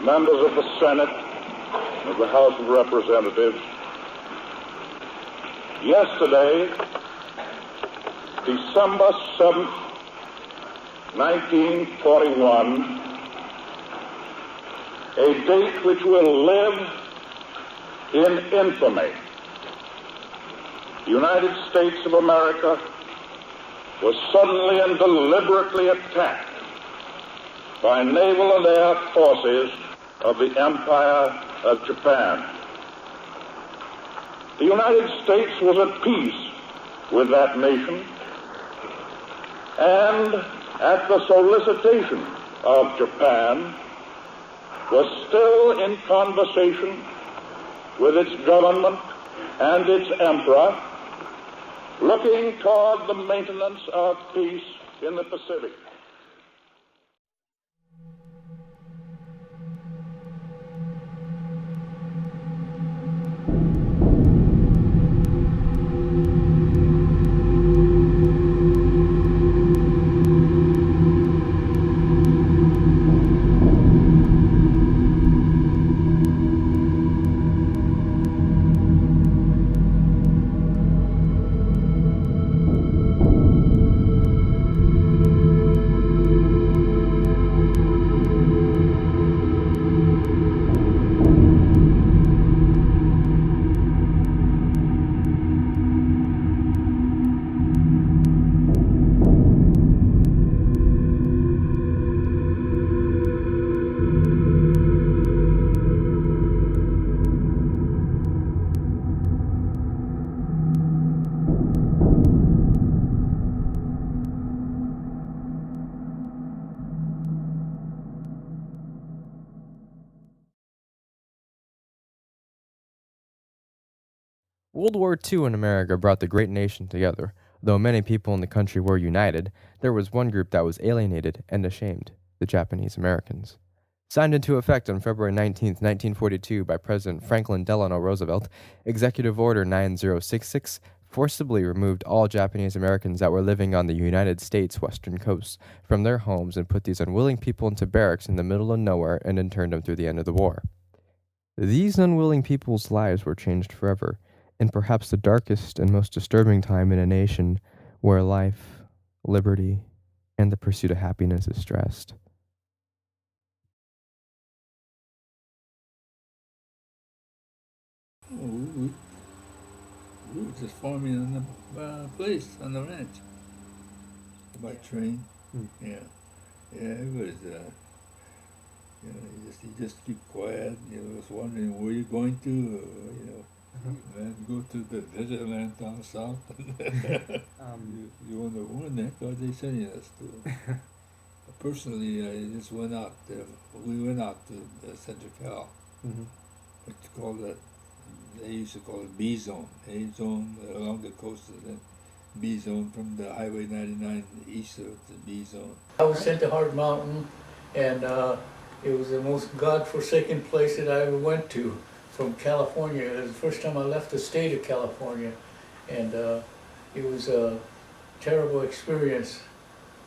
members of the Senate, of the House of Representatives, yesterday, December 7th, 1941, a date which will live in infamy, the United States of America was suddenly and deliberately attacked by naval and air forces of the Empire of Japan. The United States was at peace with that nation, and at the solicitation of Japan, was still in conversation with its government and its emperor, looking toward the maintenance of peace in the Pacific. World War II in America brought the great nation together. Though many people in the country were united, there was one group that was alienated and ashamed, the Japanese Americans. Signed into effect on February 19, 1942 by President Franklin Delano Roosevelt, Executive Order 9066 forcibly removed all Japanese Americans that were living on the United States western coast from their homes and put these unwilling people into barracks in the middle of nowhere and interned them through the end of the war. These unwilling people's lives were changed forever, in perhaps the darkest and most disturbing time in a nation where life, liberty, and the pursuit of happiness is stressed. We were just farming on the place, on the ranch, by train. Yeah, it was, you just keep quiet, just wondering where you're going to, and go to the desert land down south. You wonder, where the heck are they sending us to? Personally, I just went out there. We went out to Central Cal. What you call that? They used to call it B zone. A zone along the coast of the B zone from the Highway 99 east of the B zone. I was sent to Hard Mountain, and it was the most godforsaken place that I ever went to. From California. It was the first time I left the state of California, and it was a terrible experience.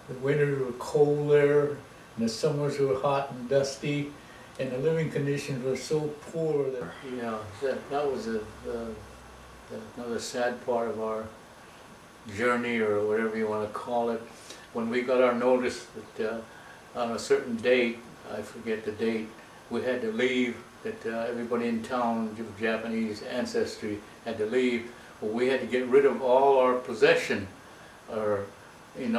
The winters were cold there, and the summers were hot and dusty, and the living conditions were so poor that, that was another sad part of our journey, or whatever you want to call it. When we got our notice that on a certain date, I forget the date, we had to leave, that everybody in town of Japanese ancestry had to leave. Well, we had to get rid of all our possession. In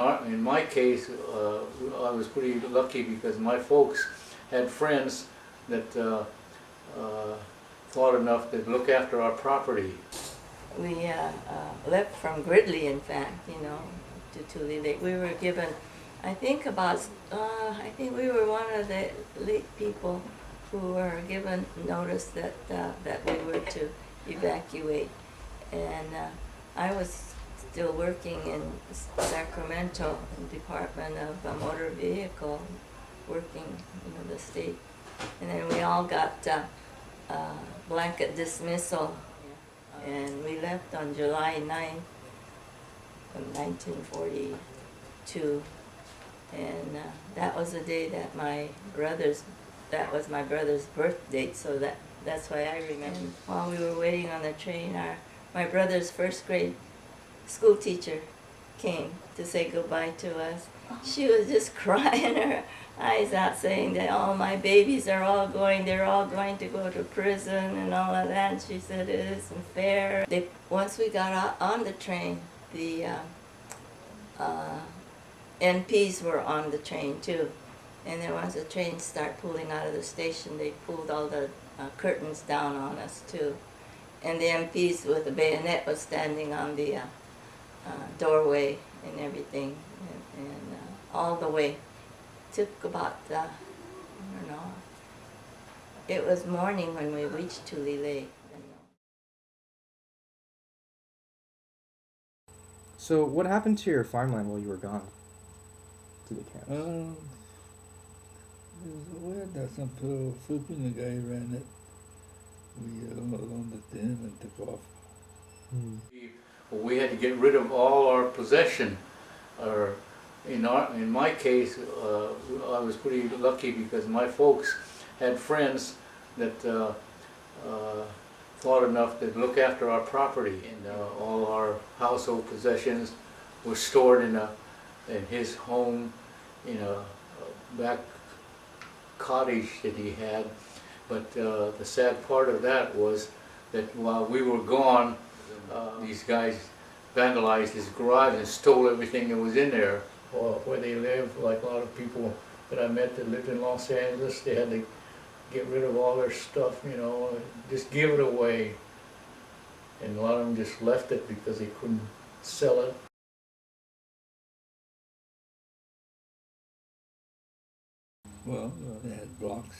my case, I was pretty lucky because my folks had friends that thought enough to look after our property. We left from Gridley, in fact, to Tule Lake. We were given, I think we were one of the late people who were given notice that we were to evacuate. And I was still working in Sacramento, in the Department of Motor Vehicle, working, the state. And then we all got blanket dismissal, and we left on July 9th of 1942. And that was the day that my brothers that was my brother's birth date, so that's why I remember. And while we were waiting on the train, my brother's first grade school teacher came to say goodbye to us. She was just crying her eyes out, saying that all my babies are they're all going to go to prison and all of that. And she said it isn't fair. Once we got on the train, the NPs were on the train too. And then once the train started pulling out of the station, they pulled all the curtains down on us too. And the MPs with the bayonet was standing on the doorway and everything, and all the way. Took about, I don't know, it was morning when we reached Tule Lake. So what happened to your farmland while you were gone to the camps? We had some Filipino guy ran it. We owned it then and took off. We had to get rid of all our possession. In my case, I was pretty lucky because my folks had friends that thought enough to look after our property, and all our household possessions were stored in his home, in a back cottage that he had. But the sad part of that was that while we were gone, these guys vandalized his garage and stole everything that was in there. Where they live, like a lot of people that I met that lived in Los Angeles, they had to get rid of all their stuff, just give it away. And a lot of them just left it because they couldn't sell it. Well, they had blocks,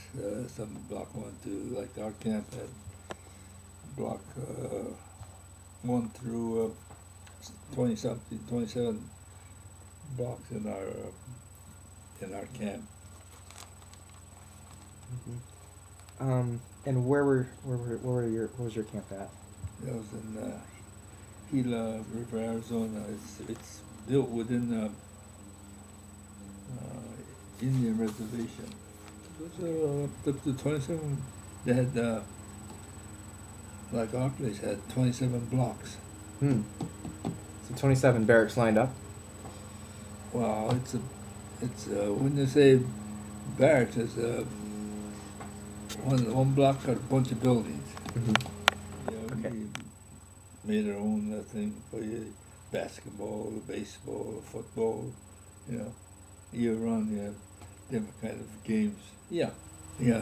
some block 1, 2, like our camp had block 1 through 27 blocks in our camp. Mm-hmm. And where was your camp at? That was in Gila River, Arizona. It's built within Indian reservation. It was up to 27. They had like our place had 27 blocks. So 27 barracks lined up. Wow, it's when they say barracks, it's one block got a bunch of buildings. Mm-hmm. Okay. We made our own thing for basketball, baseball, football. Year round, you have different kind of games. Yeah. They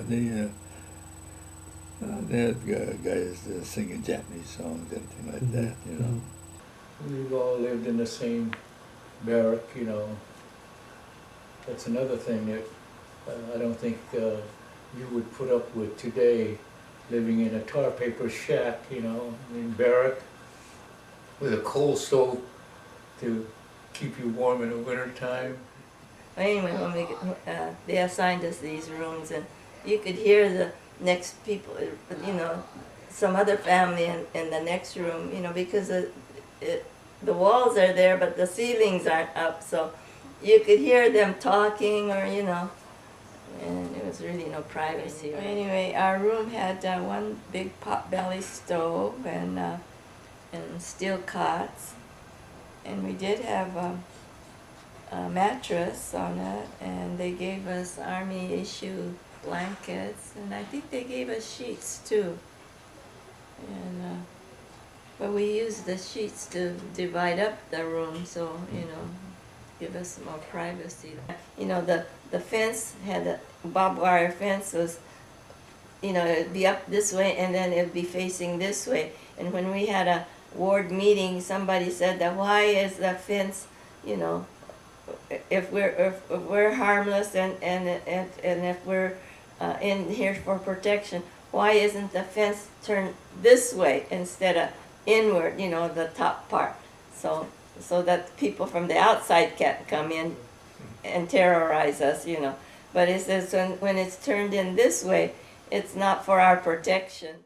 had guys singing Japanese songs, everything like that. We've all lived in the same barrack, That's another thing that I don't think you would put up with today, living in a tar paper shack, in barrack, with a coal stove to keep you warm in the wintertime. Anyway, when they assigned us these rooms, and you could hear the next people, some other family in the next room, because the walls are there, but the ceilings aren't up, so you could hear them talking, or and it was really no privacy. Anyway, our room had one big pot-belly stove and steel cots, and we did have a mattress on it, and they gave us Army-issue blankets, and I think they gave us sheets too. And but we used the sheets to divide up the room, so give us more privacy. The fence had a barbed wire fence, was it'd be up this way and then it'd be facing this way. And when we had a ward meeting, somebody said that why is the fence, if we're harmless and if we're in here for protection, why isn't the fence turned this way instead of inward, the top part, so that people from the outside can't come in and terrorize us, But it says when it's turned in this way, it's not for our protection.